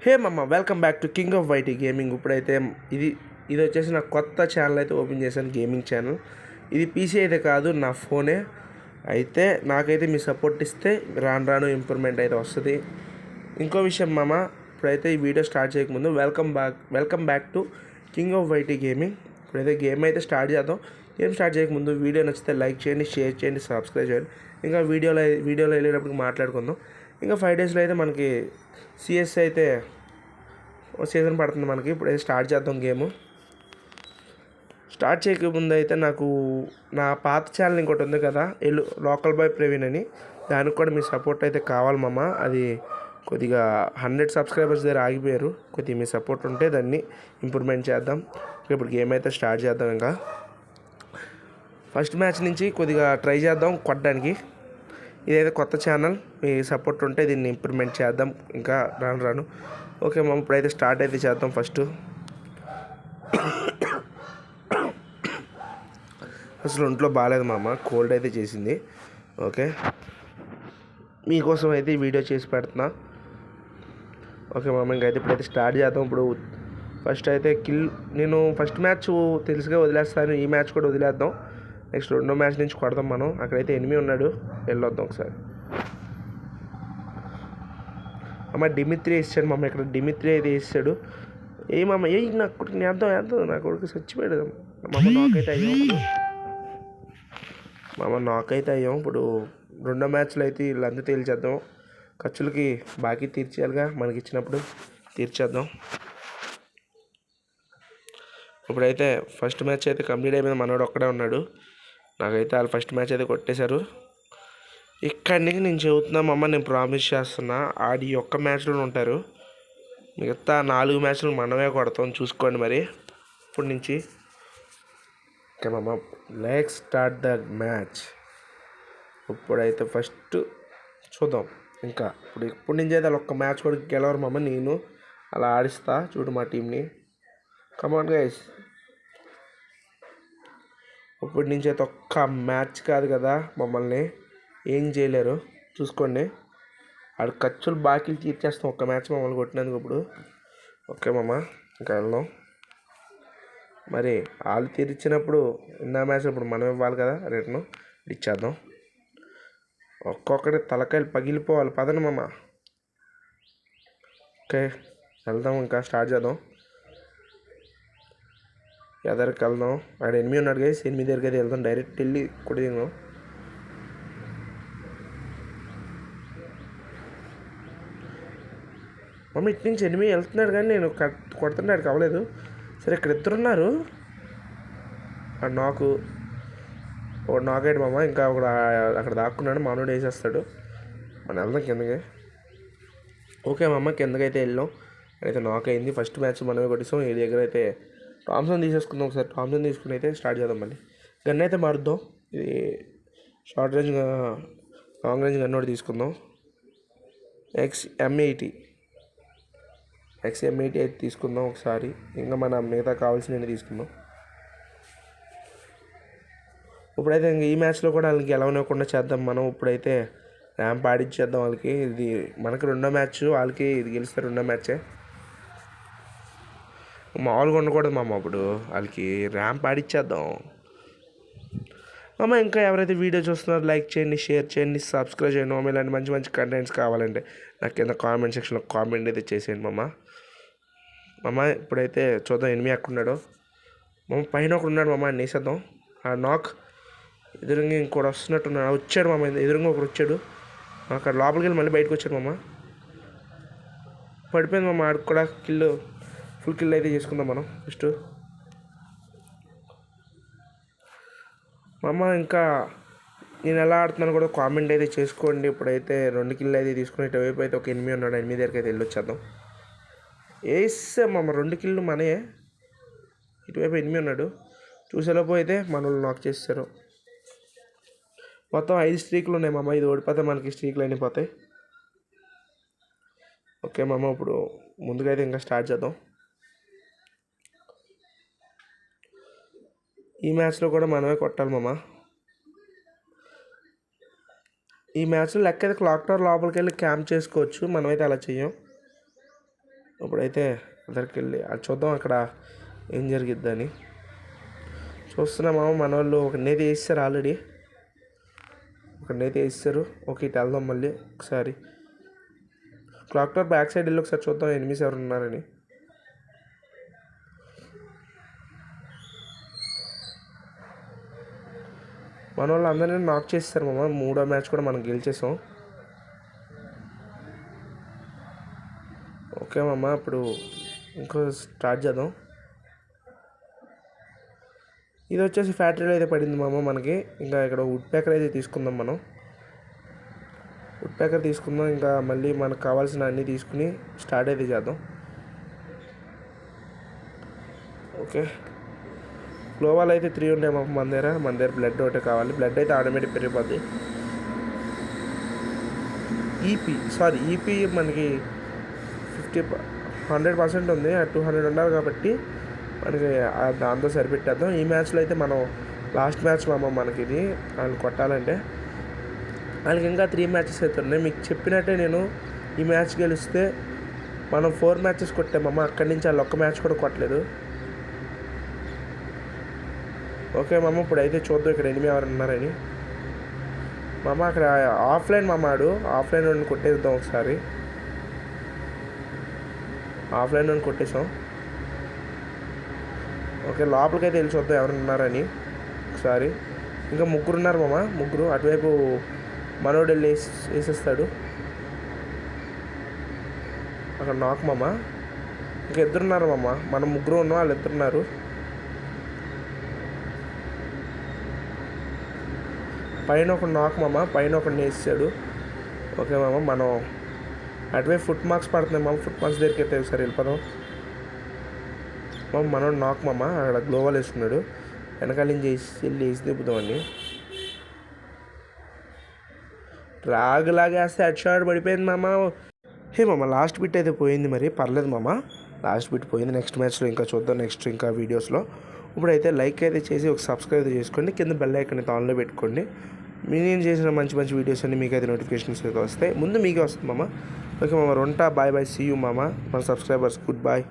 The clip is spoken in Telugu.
హే మమ్మ, welcome back to king of YT gaming. ఇప్పుడైతే ఇది వచ్చేసి నా కొత్త ఛానల్ అయితే ఓపెన్ చేశాను, గేమింగ్ ఛానల్. ఇది పీసీ అయితే కాదు, నా ఫోనే. అయితే నాకైతే మీ సపోర్ట్ ఇస్తే రాను రాను ఇంప్రూవ్మెంట్ అయితే వస్తుంది. ఇంకో విషయం మామ, ఇప్పుడైతే ఈ వీడియో స్టార్ట్ చేయకముందు welcome back to king of YT gaming. ఇప్పుడైతే గేమ్ అయితే స్టార్ట్ చేద్దాం. గేమ్ స్టార్ట్ చేయకముందు వీడియో నచ్చితే లైక్ చేయండి, షేర్ చేయండి, సబ్స్క్రైబ్ చేయండి. ఇంకా వీడియోలో వెళ్ళేటప్పుడు మాట్లాడుకుందాం. ఇంకా 5 డేస్లో అయితే మనకి సిఎస్ అయితే సీజన్ పడుతుంది మనకి. ఇప్పుడు స్టార్ట్ చేద్దాం గేమ్. స్టార్ట్ చేయకముందు అయితే నాకు నా పాత ఛానల్ ఇంకోటి ఉంది కదా, లోకల్ బాయ్ ప్రవీణ్ అని, దానికి కూడా మీ సపోర్ట్ అయితే కావాలి మామ. అది కొద్దిగా 100 సబ్స్క్రైబర్స్ దగ్గర ఆగిపోయారు. కొద్దిగా మీ సపోర్ట్ ఉంటే దాన్ని ఇంప్రూవ్మెంట్ చేద్దాం. ఇప్పుడు గేమ్ అయితే స్టార్ట్ చేద్దాం. ఇంకా ఫస్ట్ మ్యాచ్ నుంచి కొద్దిగా ట్రై చేద్దాం కొట్టడానికి. ఇదైతే కొత్త ఛానల్, మీ సపోర్ట్ ఉంటే దీన్ని ఇంప్రూవ్మెంట్ చేద్దాం ఇంకా రాను. ఓకే మామ, ఇప్పుడైతే స్టార్ట్ అయితే చేద్దాం. ఫస్ట్ అసలు ఒంట్లో బాగాలేదు మామ, కోల్డ్ అయితే చేసింది. ఓకే, మీకోసం అయితే ఈ వీడియో చేసి పెడుతున్నా. ఓకే మామ, ఇంకైతే ఇప్పుడైతే స్టార్ట్ చేద్దాం. ఇప్పుడు ఫస్ట్ అయితే నేను ఫస్ట్ మ్యాచ్ తెలుసుగా వదిలేస్తాను, ఈ మ్యాచ్ కూడా వదిలేద్దాం. నెక్స్ట్ రెండో మ్యాచ్ నుంచి కొడదాం మనం. అక్కడైతే ఎనిమి ఉన్నాడు, వెళ్ళొద్దాం ఒకసారి. అమ్మ డిమిత్రి వేసాడు మామ, ఇక్కడ డిమిత్రి అయితే వేసాడు. ఏమమ్మ నా కొడుకు వేద్దాం, నా కొడుకు చచ్చిపోయాడు. నాక్ అయితే అయ్యాం. ఇప్పుడు రెండో మ్యాచ్లో అయితే వీళ్ళంతా తేల్చేద్దాం. ఖర్చులకి బాకీ తీర్చేయాలిగా, మనకి ఇచ్చినప్పుడు తీర్చేద్దాం. ఇప్పుడైతే ఫస్ట్ మ్యాచ్ అయితే కంప్లీట్ అయిపోయింది, మనోడు ఒక్కడే ఉన్నాడు. నాకైతే వాళ్ళు ఫస్ట్ మ్యాచ్ అయితే కొట్టేశారు. ఇక్కడి నుంచి నేను చెబుతున్నామమ్మ, నేను ప్రామిస్ చేస్తున్నా, ఆడి ఒక్క మ్యాచ్లో ఉంటారు, మిగతా 4 మ్యాచ్లు మనమే కొడతాం. చూసుకోండి మరి ఇప్పటి నుంచి. ఓకే మమ్మ, లెట్స్ స్టార్ట్ ద మ్యాచ్. ఇప్పుడైతే ఫస్ట్ చూద్దాం. ఇంకా ఇప్పటి నుంచి అయితే వాళ్ళు ఒక్క మ్యాచ్ కూడా గెలవరు మమ్మ. నేను అలా ఆడిస్తా, చూడు మా టీంని. కమాన్ గైస్, ఇప్పటి నుంచి అయితే ఒక్క మ్యాచ్ కాదు కదా, మమ్మల్ని ఏం చేయలేరు. చూసుకోండి, ఆడు ఖర్చులు బాకీలు తీర్చేస్తాం ఒక్క మ్యాచ్ మమ్మల్ని కొట్టినందుకు. ఇప్పుడు ఓకే మామ, ఇంకా వెళ్దాం. మరి వాళ్ళు తీర్చినప్పుడు నా మ్యాచ్ ఇప్పుడు మనం ఇవ్వాలి కదా, రిటర్న్ ఇచ్చేద్దాం. ఒక్కొక్కటి తలకాయలు పగిలిపోవాలి. పదండి మామ. ఓకే వెళ్దాం, ఇంకా స్టార్ట్ చేద్దాం. ఎదరికి వెళ్దాం. ఆడ ఎనిమిది ఉన్నాడు గైస్, 8 దగ్గరికి అయితే వెళ్దాం. డైరెక్ట్ వెళ్ళి కొట్టిదాం. మమ్మీ ఇటు నుంచి ఎనిమిది వెళ్తున్నాడు, కానీ నేను కొడుతున్నాడు కావలేదు. సరే, ఇక్కడ 2 ఉన్నారు. నాకు నాకైతే మామ, ఇంకా ఒకడు అక్కడ దాక్కున్నాడు, మానవుడు వేసేస్తాడు. మనం వెళ్దాం కిందకి. ఓకే మామ, కిందకైతే వెళ్ళాం. అయితే నాక్ అయింది. ఫస్ట్ మ్యాచ్ మనమే కొట్టేసాం. ఈ దగ్గర అయితే థామ్సన్ తీసేసుకుందాం. ఒకసారి థామ్సన్ తీసుకుని అయితే స్టార్ట్ చేద్దాం. మళ్ళీ గన్ అయితే మారుద్దాం. ఇది short range, long range gun ఒకటి తీసుకుందాం. XM80 అయితే తీసుకుందాం ఒకసారి. ఇంకా మన మిగతా కావాల్సినవి తీసుకుందాం. ఇప్పుడైతే ఇంక ఈ మ్యాచ్లో కూడా వాళ్ళకి గెలవనివ్వకుండా చేద్దాం మనం. ఇప్పుడైతే ర్యాంప్ ఆడిచ్చేద్దాం వాళ్ళకి. ఇది మనకి రెండో మ్యాచ్, వాళ్ళకి ఇది గెలిస్తే రెండో మ్యాచే. మామూలుగా ఉండకూడదు మామ, అప్పుడు వాళ్ళకి ర్యాంప్ ఆడిచ్చేద్దాం. మామ ఇంకా ఎవరైతే వీడియో చూస్తున్నారో లైక్ చేయండి, షేర్ చేయండి, సబ్స్క్రైబ్ చేయండి. మామ ఇలాంటి మంచి మంచి కంటెంట్స్ కావాలంటే నాకు కింద కామెంట్ సెక్షన్లో కామెంట్ అయితే చేసేయండి మామ. ఇప్పుడైతే చూద్దాం ఎనిమిది ఎక్కడున్నాడో. మామ పైన ఒకడు ఉన్నాడు మామ, నేసేద్దాం. ఆ నాక్ ఎదురుగా ఇంకోటి వస్తున్నట్టున్నాడు. వచ్చాడు మామ, ఎదురుగా ఒకడు వచ్చాడు. అక్కడ లోపలికి వెళ్ళి మళ్ళీ బయటకు వచ్చాడు మామ. పడిపోయింది మామ, ఆడికి కూడా ఫుల్ కిల్ అయితే చేసుకుందాం మనం ఫస్ట్. మామ ఇంకా నేను ఎలా ఆడుతున్నాను కూడా కామెంట్ అయితే చేసుకోండి. ఇప్పుడైతే 2 కిల్ అయితే తీసుకుని ఇటువైపు అయితే ఒక 8 ఉన్నాడు. 8 దగ్గరికి అయితే వెళ్ళొచ్చేద్దాం. వేసా మామ, 2 కిల్లు మనయే. ఇటువైపు 8 ఉన్నాడు. చూసేలోపు అయితే మన వాళ్ళు నాక్ చేస్తారు. మొత్తం 5 స్ట్రీక్లు ఉన్నాయి మామ. ఇది ఓడిపోతే మనకి స్ట్రీక్లు అయిపోతాయి. ఓకే మామ, ఇప్పుడు ముందుగా అయితే ఇంకా స్టార్ట్ చేద్దాం. ఈ మ్యాచ్లో కూడా మనమే కొట్టాలి మామ. ఈ మ్యాచ్లో లెక్క అయితే క్లాక్ టవర్ లోపలికి వెళ్ళి క్యాంప్ చేసుకోవచ్చు. మనమైతే అలా చెయ్యం. ఇప్పుడైతే అందరికి వెళ్ళి అది చూద్దాం అక్కడ ఏం జరిగిద్దని. చూస్తున్నామా మన వాళ్ళు ఒకనైతే వేస్తారు, ఆల్రెడీ ఒకనైతే వేస్తారు. ఓకే, ఇటు వెళ్దాం మళ్ళీ ఒకసారి. క్లాక్ టవర్ బ్యాక్ సైడ్ వెళ్ళి ఒకసారి చూద్దాం ఎనిమిస్ ఎవరు ఉన్నారని. మన వాళ్ళు అందరినీ నాక్ చేస్తారు మామ. 3వ మ్యాచ్ కూడా మనం గెలిచేసాం. ఓకే మామ, ఇప్పుడు ఇంకో స్టార్ట్ చేద్దాం. ఇది వచ్చేసి ఫ్యాక్టరీలో అయితే పడింది మామ మనకి. ఇంకా ఇక్కడ వుడ్ ప్యాకర్ అయితే తీసుకుందాం మనం. వుడ్ ప్యాకర్ తీసుకుందాం. ఇంకా మళ్ళీ మనకు కావాల్సిన అన్నీ తీసుకుని స్టార్ట్ అయితే చేద్దాం. ఓకే, గ్లోవాల్ అయితే 3 ఉన్నాయి మామ మన దగ్గర బ్లడ్ ఒకటే కావాలి. బ్లడ్ అయితే ఆటోమేటిక్ పెరిగిపోద్ది. ఈపీ మనకి 100% ఉంది. 200 ఉండాలి కాబట్టి మనకి దాంతో సరిపెట్టేద్దాం. ఈ మ్యాచ్లో అయితే మనం లాస్ట్ మ్యాచ్ మామ మనకి ఇది. వాళ్ళు కొట్టాలంటే వాళ్ళకి ఇంకా 3 మ్యాచెస్ అయితే ఉన్నాయి. మీకు చెప్పినట్టే నేను ఈ మ్యాచ్ గెలిస్తే మనం 4 మ్యాచెస్ కొట్టామమ్మ. అక్కడి నుంచి వాళ్ళు ఒక్క మ్యాచ్ కూడా కొట్టలేదు. ఓకే మామ, ఇప్పుడు అయితే చూద్దాం ఇక్కడ ఎనిమిది ఎవరు ఉన్నారని. మామ అక్కడ ఆఫ్లైన్ మామాడు ఆఫ్లైన్ వాడిని కొట్టేద్దాం ఒకసారి. ఆఫ్లైన్ వాడిని కొట్టేసాం. ఓకే, లోపలికైతే వెళ్ళి చూద్దాం ఎవరు ఉన్నారని ఒకసారి. ఇంకా 3 ఉన్నారు మామ. 3 అటువైపు మనోడు వెళ్ళి వేసేస్తాడు. అక్కడ నాక్ మామ. ఇంకా 2 ఉన్నారు మామ. మనం 3 ఉన్నాం, వాళ్ళు 2 ఉన్నారు. పైన ఒక నాక్ మామ. పైన ఒకడిని వేసాడు. ఓకే మామ, మనం అటువైపు ఫుట్ మార్క్స్ పడుతున్నాయి మామ. ఫుట్ మార్క్స్ దగ్గరికి అయితే ఒకసారి వెళ్ళిపోదాం మామ. మనోడు నాక్ మామ. అక్కడ గ్లోవాల్ వేస్తున్నాడు. వెనకాల నుంచి వెళ్ళి వేసి తిప్పుదామని. రాగులాగేస్తే హెడ్ షాట్ పడిపోయింది మామ. హే మామ, లాస్ట్ బిట్ అయితే పోయింది. మరి పర్లేదు మామ, లాస్ట్ బిట్ పోయింది. నెక్స్ట్ మ్యాచ్లో ఇంకా చూద్దాం. నెక్స్ట్ ఇంకా వీడియోస్లో. ఇప్పుడైతే లైక్ అయితే చేసి ఒక సబ్స్క్రైబ్ అయితే చేసుకోండి. కింద బెల్ ఐకాన్ అయితే ఆన్లో పెట్టుకోండి. నేను చేసిన మంచి మంచి వీడియోస్ అన్ని మీకు అయితే నోటిఫికేషన్స్ అయితే వస్తాయి. ముందు మీకే వస్తుంది మామ. ఓకే మామ, ఉంటా. బాయ్ బాయ్, సీ యూ మామ. మన సబ్స్క్రైబర్స్ గుడ్ బాయ్.